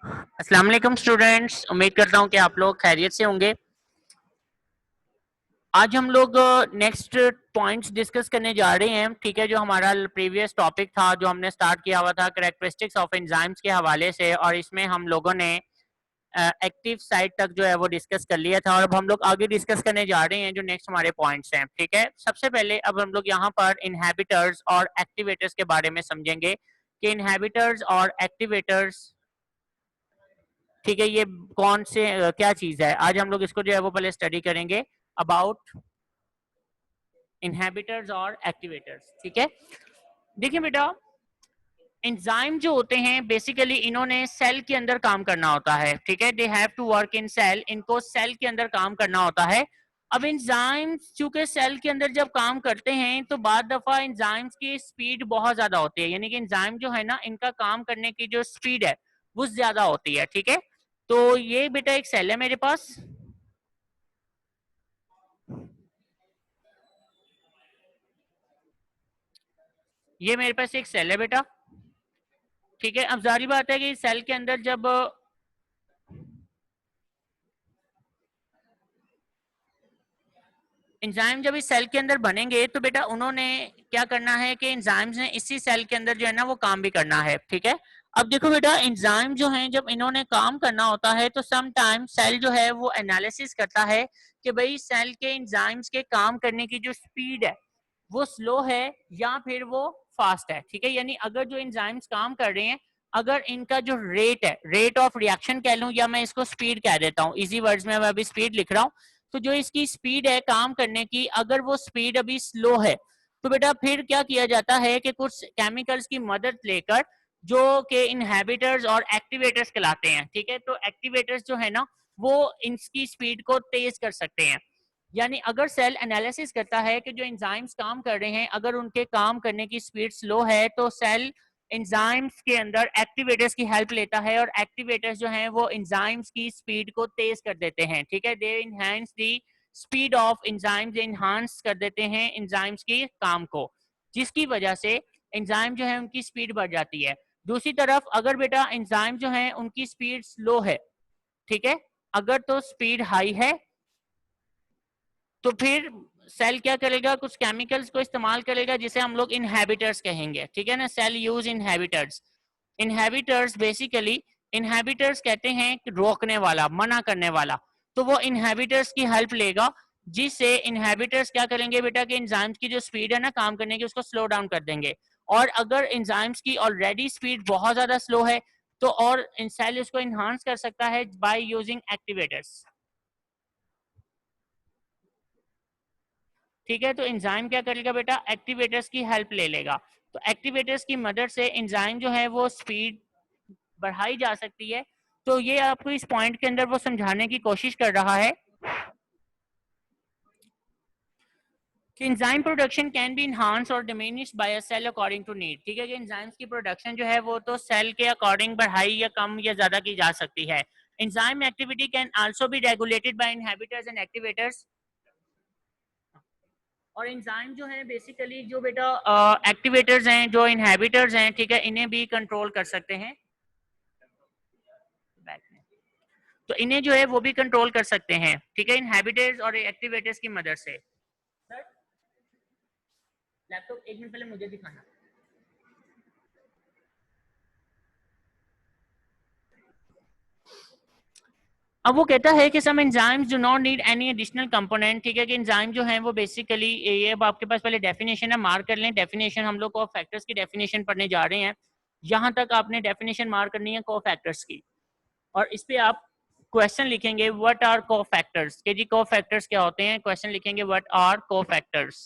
अस्सलाम वालेकुम स्टूडेंट्स, उम्मीद करता हूँ कि आप लोग खैरियत से होंगे। आज हम लोग नेक्स्ट पॉइंट्स डिस्कस करने जा रहे हैं, ठीक है। जो हमारा प्रीवियस टॉपिक था, जो हमने स्टार्ट किया हुआ था कैरेक्टरिस्टिक्स ऑफ एंजाइम्स के हवाले से, और इसमें हम लोगों ने एक्टिव साइट तक जो है वो डिस्कस कर लिया था, और अब हम लोग आगे डिस्कस करने जा रहे हैं जो नेक्स्ट हमारे पॉइंट्स हैं, ठीक है। सबसे पहले अब हम लोग यहाँ पर इनहैबिटर्स और एक्टिवेटर्स के बारे में समझेंगे कि इनहैबिटर्स और एक्टिवेटर्स, ठीक है, ये कौन से क्या चीज है। आज हम लोग इसको जो है वो पहले स्टडी करेंगे अबाउट इनहेबिटर्स और एक्टिवेटर्स, ठीक है। देखिए बेटा, एंजाइम जो होते हैं बेसिकली इन्होंने सेल के अंदर काम करना होता है, ठीक है। They have to work in cell, इनको सेल के अंदर काम करना होता है। अब एंजाइम्स चूंकि सेल के अंदर जब काम करते हैं तो बाद दफा एंजाइम्स की स्पीड बहुत ज्यादा होती है, यानी कि एंजाइम जो है ना, इनका काम करने की जो स्पीड है वो ज्यादा होती है, ठीक है। तो ये बेटा एक सेल है मेरे पास, ये मेरे पास एक सेल है बेटा, ठीक है। अब जारी बात है कि सेल के अंदर जब एंजाइम जब इस सेल के अंदर बनेंगे तो बेटा उन्होंने क्या करना है कि एंजाइम्स ने इसी सेल के अंदर जो है ना वो काम भी करना है, ठीक है। अब देखो बेटा, एंजाइम जो है जब इन्होंने काम करना होता है तो सम टाइम सेल जो है वो एनालिसिस करता है कि भाई सेल के एंजाइम्स के काम करने की जो स्पीड है वो स्लो है या फिर वो फास्ट है, ठीक है। यानी अगर जो एंजाइम्स काम कर रहे हैं, अगर इनका जो रेट है, रेट ऑफ रिएक्शन कह लूं या मैं इसको स्पीड कह देता हूँ, इजी वर्ड्स में मैं अभी स्पीड लिख रहा हूँ, तो जो इसकी स्पीड है काम करने की, अगर वो स्पीड अभी स्लो है तो बेटा फिर क्या किया जाता है कि कुछ केमिकल्स की मदद लेकर, जो कि इनहेबिटर्स और एक्टिवेटर्स कहलाते हैं, ठीक है। तो एक्टिवेटर्स जो है ना वो इनकी स्पीड को तेज कर सकते हैं। यानी अगर सेल एनालिसिस करता है कि जो एंजाइम्स काम कर रहे हैं अगर उनके काम करने की स्पीड स्लो है तो सेल एंजाइम्स के अंदर एक्टिवेटर्स की हेल्प लेता है, और एक्टिवेटर्स जो हैं वो एंजाइम्स की स्पीड को तेज कर देते हैं, ठीक है। They enhance the speed of enzymes, enhance कर देते हैं एंजाइम्स की काम को, जिसकी वजह से एंजाइम जो है उनकी स्पीड बढ़ जाती है। दूसरी तरफ अगर बेटा एंजाइम जो है उनकी स्पीड स्लो है, ठीक है, अगर तो स्पीड हाई है तो फिर सेल क्या करेगा, कुछ केमिकल्स को इस्तेमाल करेगा जिसे हम लोग इनहेबिटर्स कहेंगे, ठीक है ना। Cell use inhibitors, inhibitors basically, inhibitors कहते हैं कि रोकने वाला, मना करने वाला। तो वो इनहेबिटर्स की हेल्प लेगा, जिससे इनहेबिटर्स क्या करेंगे बेटा कि एंजाइम्स की जो स्पीड है ना काम करने की उसको स्लो डाउन कर देंगे। और अगर एंजाइम्स की ऑलरेडी स्पीड बहुत ज्यादा स्लो है तो और सेल उसको इनहांस कर सकता है बाय यूजिंग एक्टिवेटर्स, ठीक है। तो एंजाइम क्या करेगा बेटा, एक्टिवेटर्स की हेल्प ले लेगा। तो एक्टिवेटर्स की मदद से एंजाइम जो है वो स्पीड बढ़ाई जा सकती है। तो ये आपको इस पॉइंट के अंदर वो समझाने की कोशिश कर रहा है कि enzyme production can be enhance और diminished by a cell according to need, ठीक है। कि एंजाइम्स की प्रोडक्शन जो है वो तो सेल के अकॉर्डिंग बढ़ाई या कम या ज्यादा की जा सकती है। Enzyme activity can also be regulated by inhibitors and activators. और एंजाइम जो है बेसिकली जो बेटा एक्टिवेटर्स हैं, जो इनहिबिटर्स हैं, ठीक है, इन्हें भी कंट्रोल कर सकते हैं। तो इन्हें जो है वो भी कंट्रोल कर सकते हैं, ठीक है, इनहिबिटर्स और एक्टिवेटर्स की मदद से। सर लैपटॉप एक मिनट पहले मुझे दिखाना। अब वो कहता है कि some enzymes do not need any additional component, ठीक है। कि एंजाइम जो है वो बेसिकली, ये अब आपके पास पहले डेफिनेशन है, मार्क कर लें डेफिनेशन। हम लोग को फैक्टर्स की डेफिनेशन पढ़ने जा रहे हैं, यहां तक आपने डेफिनेशन मार्क करनी है को फैक्टर्स की, और इस पे आप क्वेश्चन लिखेंगे व्हाट आर को फैक्टर्स, के जी को फैक्टर्स क्या होते हैं, क्वेश्चन लिखेंगे व्हाट आर को फैक्टर्स।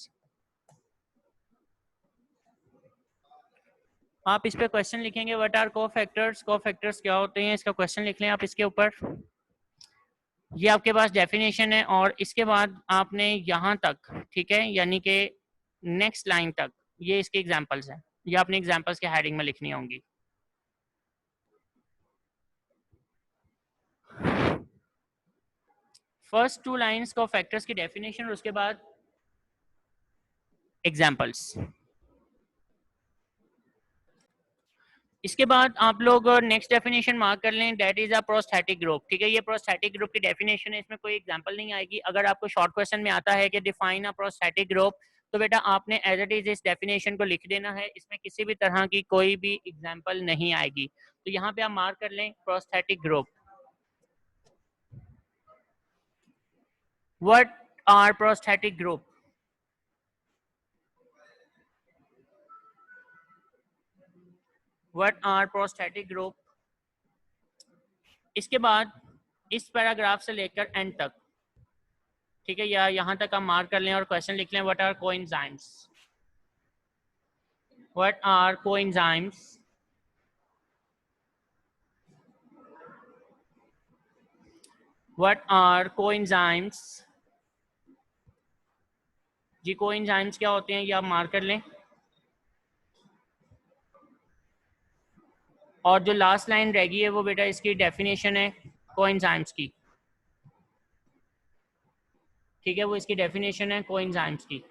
आप इस पे क्वेश्चन लिखेंगे व्हाट आर को फैक्टर्स, को फैक्टर्स क्या होते हैं, इसका क्वेश्चन लिख लें आप इसके ऊपर। ये आपके पास डेफिनेशन है, और इसके बाद आपने यहाँ तक, ठीक है, यानी कि नेक्स्ट लाइन तक ये इसके एग्जांपल्स हैं, ये आपने एग्जांपल्स के हेडिंग में लिखनी होंगी। फर्स्ट टू लाइंस को फैक्टर्स की डेफिनेशन और उसके बाद एग्जांपल्स। इसके बाद आप लोग नेक्स्ट डेफिनेशन मार्क कर लें, that is a prosthetic group. ठीक है, ये प्रोस्थेटिक ग्रुप की डेफिनेशन है, इसमें कोई एग्जांपल नहीं आएगी। अगर आपको शॉर्ट क्वेश्चन में आता है कि डिफाइन अ प्रोस्थेटिक ग्रुप, तो बेटा आपने एज इट इज इस डेफिनेशन को लिख देना है, इसमें किसी भी तरह की कोई भी एग्जांपल नहीं आएगी। तो यहाँ पे आप मार्क कर लें prosthetic group. What are prosthetic group? What are prosthetic group? इसके बाद इस पैराग्राफ से लेकर एंड तक, ठीक है, या यहाँ तक आप मार्क कर लें और क्वेश्चन लिख लें, what are coenzymes? What are coenzymes? What are coenzymes? जी कोएंजाइम्स क्या होते हैं ये आप मार्क कर लें। और जो लास्ट लाइन रह गई है वो बेटा इसकी डेफिनेशन है कोएंजाइम्स की। ठीक है, वो इसकी डेफिनेशन है कोएंजाइम्स की।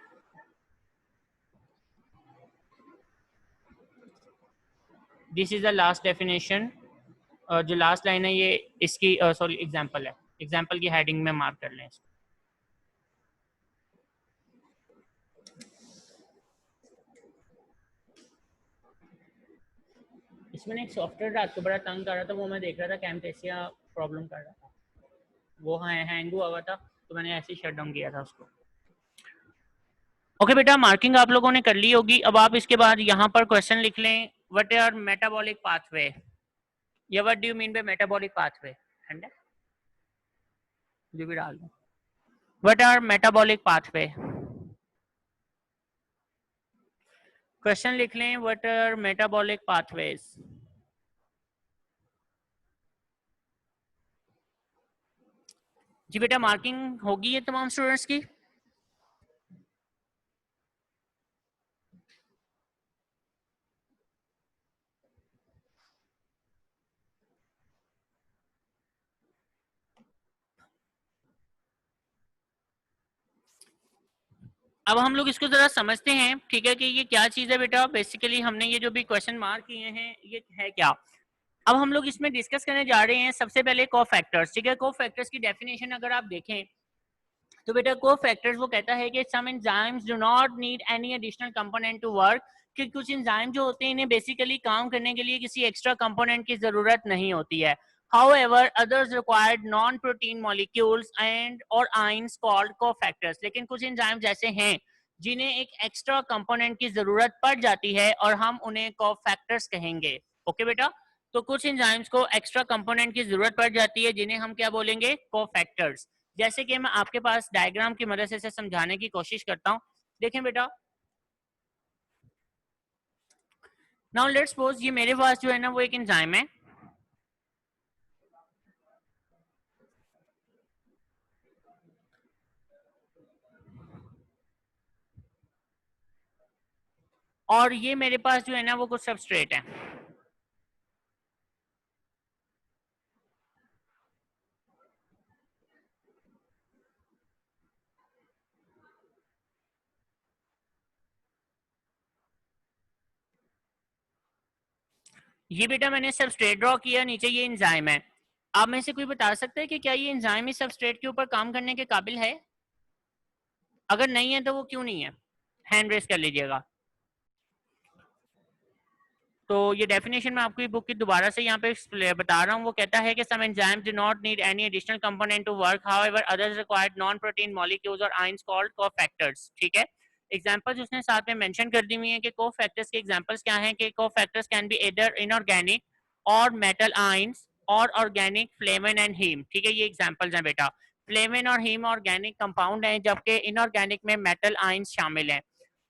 This is the last definition. जो लास्ट लाइन है ये इसकी सॉरी एग्जांपल है, एग्जांपल की हेडिंग में मार्क कर लें इसको। इसमें एक सॉफ्टवेयर रात को बड़ा तंग कर रहा था, वो मैं देख रहा था, कैम्टेसिया प्रॉब्लम कर रहा था, वो हैंग हुआ हुआ था, तो मैंने ऐसे ही शट डाउन किया था उसको। ओके बेटा, मार्किंग आप लोगों ने कर ली होगी। अब आप इसके बाद यहाँ पर क्वेश्चन लिख लें, व्हाट आर मेटाबॉलिक पाथवे, या what do you mean by metabolic pathway, जो भी डाल दो। What our metabolic pathway? Question लिख लें, व्हाट आर मेटाबॉलिक पाथवेज। जी बेटा, मार्किंग होगी है तमाम स्टूडेंट्स की। अब हम लोग इसको जरा समझते हैं, ठीक है, कि ये क्या चीज है बेटा। बेसिकली हमने ये जो भी क्वेश्चन मार्क किए हैं ये है क्या। अब हम लोग इसमें डिस्कस करने जा रहे हैं सबसे पहले कोफैक्टर्स। ठीक है, कोफैक्टर्स की डेफिनेशन अगर आप देखें तो बेटा कोफैक्टर्स वो कहता है कि some enzymes do not need any additional component to work, कि कुछ एंजाइम जो होते हैं इन्हें बेसिकली काम करने के लिए किसी एक्स्ट्रा कंपोनेंट की जरूरत नहीं होती है। However, others required non-protein molecules and or ions called cofactors. लेकिन कुछ एंजाइम्स ऐसे हैं जिन्हें एक एक्स्ट्रा कंपोनेंट की जरूरत पड़ जाती है और हम उन्हें कोफैक्टर्स कहेंगे। ओके बेटा, तो कुछ एंजाइम्स को एक्स्ट्रा कंपोनेंट की जरूरत पड़ जाती है जिन्हें हम क्या बोलेंगे, कोफैक्टर्स। जैसे कि मैं आपके पास डायग्राम की मदद से इसे समझाने की कोशिश करता हूँ। देखें बेटा, नाउ लेट्स सपोज ये मेरे पास जो है ना वो एक एंजाइम है, और ये मेरे पास जो है ना वो कुछ सबस्ट्रेट है। ये बेटा मैंने सबस्ट्रेट ड्रॉ किया, नीचे ये एंजाइम है। आप में से कोई बता सकता है कि क्या ये एंजाइम इस सबस्ट्रेट के ऊपर काम करने के काबिल है? अगर नहीं है तो वो क्यों नहीं है, हैंड रेस कर लीजिएगा। तो ये डेफिनेशन मैं आपको बुक की दोबारा से यहाँ पे बता रहा हूँ। वो कहता है कि some enzymes do not need any additional component to work, however others required non protein molecules और आयंस कॉल्ड कोफैक्टर्स। ठीक है, एग्जांपल्स उसने साथ में मेंशन कर दी हुई है कि कोफैक्टर्स के एग्जांपल्स क्या हैं, कि cofactors can be either inorganic और मेटल आयंस और ऑर्गेनिक फ्लेविन एंड हीम। ठीक है, ये एग्जांपल्स हैं बेटा। फ्लेविन और हीम ऑर्गेनिक कंपाउंड हैं, जबकि इनऑर्गेनिक में मेटल आयंस शामिल हैं।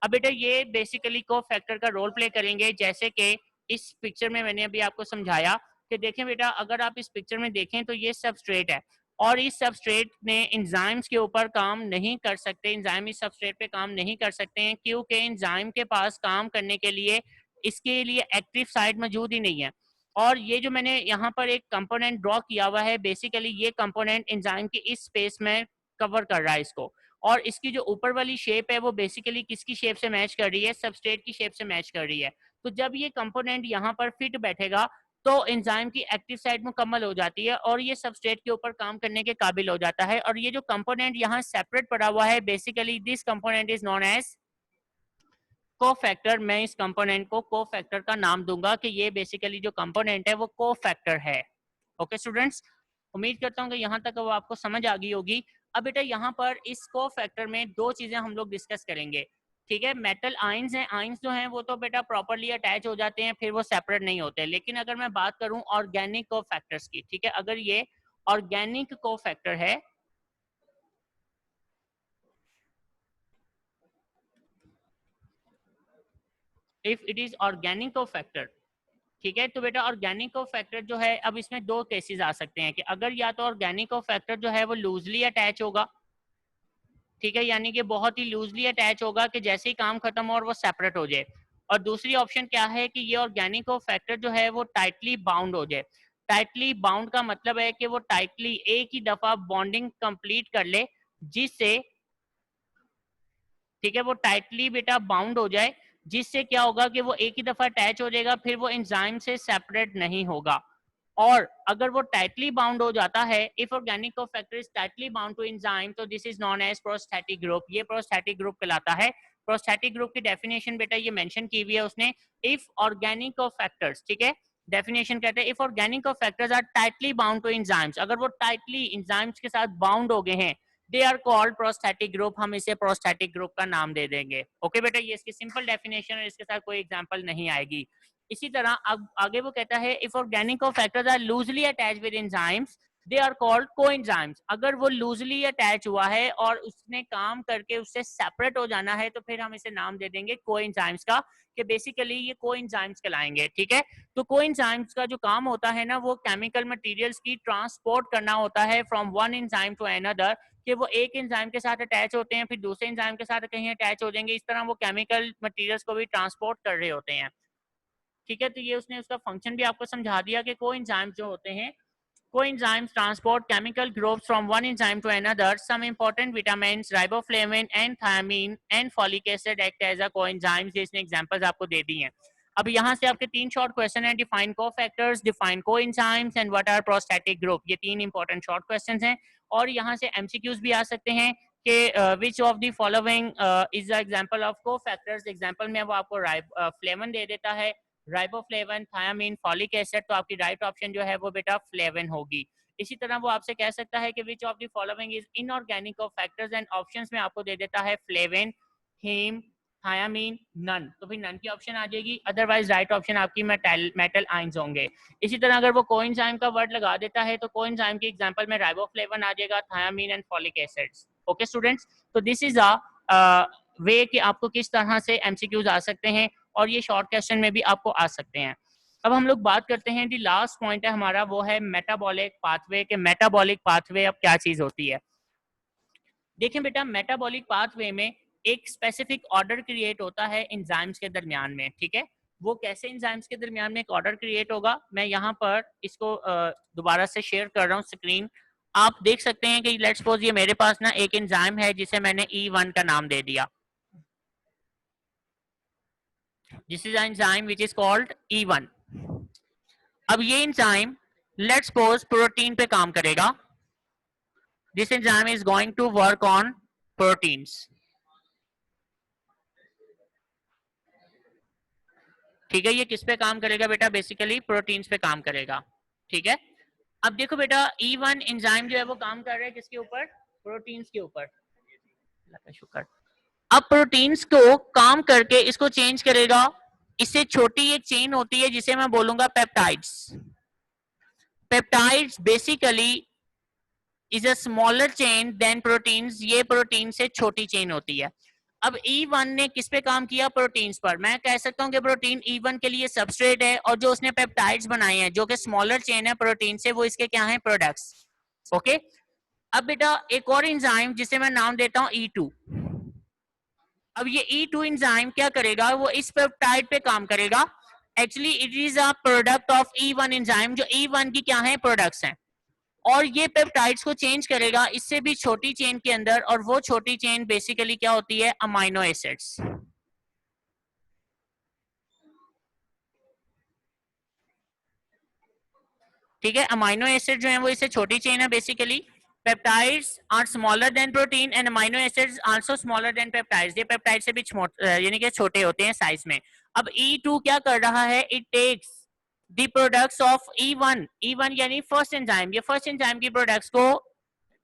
अब बेटा ये बेसिकली कोफैक्टर का रोल प्ले करेंगे, जैसे कि इस पिक्चर में मैंने अभी आपको समझाया कि देखें बेटा, अगर आप इस पिक्चर में देखें तो ये सबस्ट्रेट है और इस सबस्ट्रेट ने एंजाइम्स के ऊपर काम नहीं कर सकते, एंजाइम इस सबस्ट्रेट पे काम नहीं कर सकते हैं, क्योंकि एंजाइम के पास काम करने के लिए इसके लिए एक्टिव साइट मौजूद ही नहीं है। और ये जो मैंने यहाँ पर एक कंपोनेंट ड्रॉ किया हुआ है, बेसिकली ये कंपोनेंट एंजाइम की इस स्पेस में कवर कर रहा है इसको, और इसकी जो ऊपर वाली शेप है वो बेसिकली किसकी शेप से मैच कर रही है, सबस्ट्रेट की शेप से मैच कर रही है। तो जब ये कंपोनेंट यहाँ पर फिट बैठेगा तो एंजाइम की एक्टिव साइट मुकम्मल हो जाती है और ये सबस्ट्रेट के ऊपर काम करने के काबिल हो जाता है। और ये जो कंपोनेंट यहाँ सेपरेट पड़ा हुआ है, basically this component is known as cofactor. मैं इस कंपोनेंट को कोफैक्टर का नाम दूंगा कि ये बेसिकली जो कंपोनेंट है वो कोफैक्टर है। ओके स्टूडेंट्स, उम्मीद करता हूँ कि यहाँ तक वो आपको समझ आ गई होगी। अब बेटा यहाँ पर इस कोफैक्टर में दो चीजें हम लोग डिस्कस करेंगे, ठीक है। मेटल आयंस हैं, आयंस जो हैं वो तो बेटा प्रॉपर्ली अटैच हो जाते हैं, फिर वो सेपरेट नहीं होते। लेकिन अगर मैं बात करूं ऑर्गेनिक कोफैक्टर्स की, ठीक है, अगर ये ऑर्गेनिक कोफैक्टर है, if it is organic cofactor, ठीक है, तो बेटा ऑर्गेनिक कोफैक्टर जो है, अब इसमें दो केसेस आ सकते हैं कि अगर या तो ऑर्गेनिक कोफैक्टर जो है वो लूजली अटैच होगा, ठीक है, यानी कि बहुत ही लूजली अटैच होगा कि जैसे ही काम खत्म हो और वो सेपरेट हो जाए। और दूसरी ऑप्शन क्या है कि ये ऑर्गेनिक कोफैक्टर जो है वो टाइटली बाउंड हो जाए। टाइटली बाउंड का मतलब है कि वो टाइटली एक ही दफा बॉन्डिंग कंप्लीट कर ले, जिससे, ठीक है, वो टाइटली बेटा बाउंड हो जाए, जिससे क्या होगा कि वो एक ही दफा अटैच हो जाएगा, फिर वो एंजाइम से सेपरेट नहीं होगा। और अगर वो टाइटली बाउंड हो जाता है, if organic cofactor is tightly bound to enzyme, तो this is known as prosthetic group. ये प्रोस्थेटिक ग्रुप कहलाता है। प्रोस्थेटिक ग्रुप की डेफिनेशन बेटा ये मेंशन की हुई है उसने, इफ ऑर्गेनिक कोफैक्टर्स, ठीक है, डेफिनेशन कहते हैं if organic cofactors are tightly bound to enzymes, अगर वो टाइटली एंजाइम्स के साथ बाउंड हो गए हैं, they are called prosthetic group, हम इसे प्रोस्थेटिक ग्रुप का नाम दे देंगे। ओके बेटा, ये इसकी सिंपल डेफिनेशन है, इसके साथ कोई एग्जांपल नहीं आएगी। इसी तरह अब आगे वो कहता है if organic cofactors are loosely attach with enzymes, they are called coenzymes. अगर वो लूजली अटैच हुआ है और उसने काम करके उससे सेपरेट हो जाना है, तो फिर हम इसे नाम दे देंगे कोएंजाइम्स का, कि बेसिकली ये कोएंजाइम्स कहलाएंगे, ठीक है। तो कोएंजाइम्स का जो काम होता है ना, वो केमिकल मटेरियल्स की ट्रांसपोर्ट करना होता है from one enzyme to another, कि वो एक एंजाइम के साथ अटैच होते हैं, फिर दूसरे एंजाइम के साथ कहीं अटैच हो जाएंगे, इस तरह वो केमिकल मटेरियल्स को भी ट्रांसपोर्ट कर रहे होते हैं, ठीक है। तो ये उसने उसका फंक्शन भी आपको समझा दिया कि कोएंजाइम्स जो होते हैं, coenzymes transport chemical groups from one enzyme to another. Some important vitamins, riboflavin and thiamine and folic acid act as a coenzymes. ये इसने examples आपको दे दी हैं। अब यहाँ से आपके तीन शॉर्ट क्वेश्चन हैं, define cofactors, define coenzymes and what are prostatic group. ये तीन इंपॉर्टेंट शॉर्ट क्वेश्चंस हैं। और यहाँ से एमसीक्यूज भी आ सकते हैं कि which of the following is the example of cofactors. Example में वो आपको फ्लेवन दे देता है, राइबोफ्लेविन, थायामीन, फॉलिक एसिड, तो आपकी राइट ऑप्शन जो है वो बेटा फ्लेविन होगी। इसी तरह वो आपसे कह सकता है कि which of the following is inorganic cofactors, and options में आपको दे देता है फ्लेविन, हीम, थायामीन, नन, तो फिर नन की ऑप्शन आ जाएगी। अदरवाइज राइट ऑप्शन आपकी मेटल आयंस होंगे। इसी तरह अगर वो कोएंजाइम का वर्ड लगा देता है, तो कोएंजाइम की एग्जांपल में राइबोफ्लेविन आ जाएगा, thiamine and folic acids. Okay students, तो दिस इज अ वे कि आपको किस तरह से एमसीक्यूज आ सकते हैं और ये शॉर्ट क्वेश्चन में भी आपको आ सकते हैं। अब हम लोग बात करते हैं, दी लास्ट पॉइंट है हमारा, वो है मेटाबॉलिक पाथवे के मेटाबॉलिक पाथवे अब क्या चीज होती है। देखिए बेटा, मेटाबॉलिक पाथवे में एक स्पेसिफिक ऑर्डर क्रिएट होता है एंजाइम्स के दरमियान में, ठीक है। वो कैसे एंजाइम्स के दरमियान में एक ऑर्डर क्रिएट होगा, मैं यहाँ पर इसको दोबारा से शेयर कर रहा हूँ स्क्रीन। आप देख सकते हैं कि लेट्स सपोज ये मेरे पास ना एक एंजाइम है जिसे मैंने E1 का नाम दे दिया। This is an enzyme which is called E1. अब ये एंजाइम लेट्स सपोज प्रोटीन पे काम करेगा। This enzyme is going to work on proteins. ठीक है, ये किस पे काम करेगा बेटा, बेसिकली प्रोटीन्स पे काम करेगा, ठीक है। अब देखो बेटा, E1 एंजाइम जो है वो काम कर रहा है किसके ऊपर, प्रोटीन्स के ऊपर। शुक्र। अब प्रोटीन्स को काम करके इसको चेंज करेगा। इससे छोटी एक चेन होती है जिसे मैं बोलूंगा peptides. Peptides basically is a smaller chain than proteins, ये प्रोटीन से छोटी चेन होती है। अब E1 ने किस पे काम किया, प्रोटीन्स पर। मैं कह सकता हूं कि प्रोटीन E1 के लिए सबस्ट्रेट है और जो उसने पेप्टाइड्स बनाए हैं जो कि स्मॉलर चेन है प्रोटीन से, वो इसके क्या है, प्रोडक्ट्स। ओके। अब बेटा एक और एंजाइम जिसे मैं नाम देता हूं E2। अब ये E2 एंजाइम क्या करेगा, वो इस पेप्टाइड पे काम करेगा। Actually it is a product of E1 enzyme, जो E1 की क्या है, प्रोडक्ट्स हैं। और ये पेप्टाइड्स को चेंज करेगा इससे भी छोटी चेन के अंदर, और वो छोटी चेन बेसिकली क्या होती है, अमाइनो एसिड्स। ठीक है। अमाइनो एसिड जो है वो इससे छोटी चेन है basically. Peptides are smaller than protein and amino acids also smaller than peptides, ये पेप्टाइड से भी यानी कि छोटे होते हैं साइज में। अब E2 क्या कर रहा है, it takes the products of E1, E1 यानी फर्स्ट एंजाइम, ये फर्स्ट एंजाइम की प्रोडक्ट्स को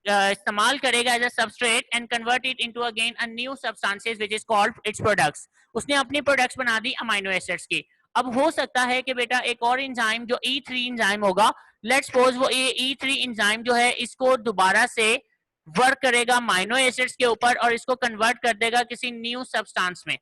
इस्तेमाल करेगा as a substrate and convert it into again a new substances which is called its products. उसने अपनी प्रोडक्ट्स बना दी अमाइनो एसिड्स की। अब हो सकता है कि बेटा एक और एंजाइम जो E3 एंजाइम होगा, लेट्स सपोज वो E3 एंजाइम जो है इसको दोबारा से वर्क करेगा अमाइनो एसिड्स के ऊपर और इसको कन्वर्ट कर देगा किसी न्यू सब्सटेंस में।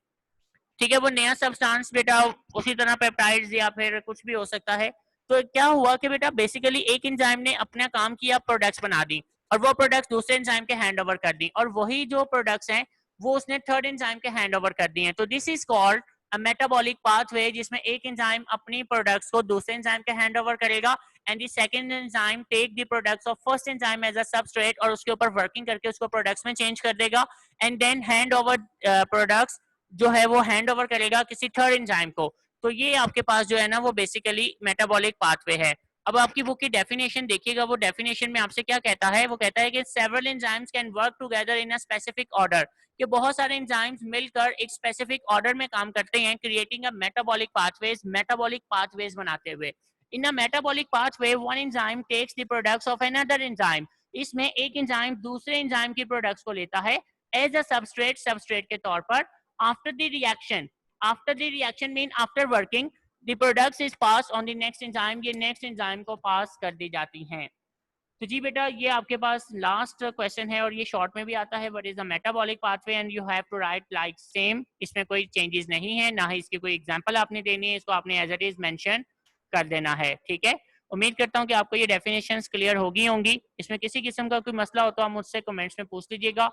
ठीक है, वो नया सब्सटेंस बेटा उसी तरह पेप्टाइड्स या फिर कुछ भी हो सकता है। तो क्या हुआ कि बेटा बेसिकली एक एंजाइम ने अपना काम किया, प्रोडक्ट्स बना दी और वो प्रोडक्ट्स दूसरे एंजाइम के हैंड ओवर कर दी, और वही जो प्रोडक्ट्स हैं वो उसने थर्ड एंजाइम के हैंड ओवर कर दिए हैं। तो this is called a metabolic pathway, जिसमें एक एंजाइम अपनी प्रोडक्ट्स को दूसरे एंजाइम के हैंड ओवर करेगा and the second enzyme take the products of first enzyme as a substrate और उसके ऊपर वर्किंग करके उसको प्रोडक्ट्स में चेंज कर देगा and then hand over products जो है वो हैंड ओवर करेगा किसी थर्ड एंजाइम को। तो ये आपके पास जो है ना वो बेसिकली मेटाबॉलिक पाथवे है। अब आपकी बुक की डेफिनेशन देखिएगा, वो डेफिनेशन में आपसे क्या कहता है, वो कहता है कि several enzymes can work together in a specific order, कि बहुत सारे एंजाइम्स मिलकर एक स्पेसिफिक ऑर्डर में काम करते हैं, क्रिएटिंग अ मेटाबॉलिक पाथवेज बनाते हुए। In a metabolic pathway one enzyme takes the products of another enzyme, इसमें एक एंजाइम दूसरे एंजाइम की प्रोडक्ट्स को लेता है एज अ सबस्ट्रेट के तौर पर। after the reaction mean after working the products is passed on the next enzyme, ये next enzyme को पास कर दी जाती हैं। तो जी बेटा ये आपके पास लास्ट क्वेश्चन है और ये शॉर्ट में भी आता है, what is the metabolic pathway and you have to write like same, इसमें कोई चेंजेस नहीं है, ना ही इसकी कोई एग्जांपल आपने देनी है, इसको आपने एज इट इज मेंशन कर देना है। ठीक है, उम्मीद करता हूँ कि आपको ये डेफिनेशंस क्लियर होगी होंगी। इसमें किसी किस्म का कोई मसला हो तो आप मुझसे कमेंट्स में पूछ लीजिएगा।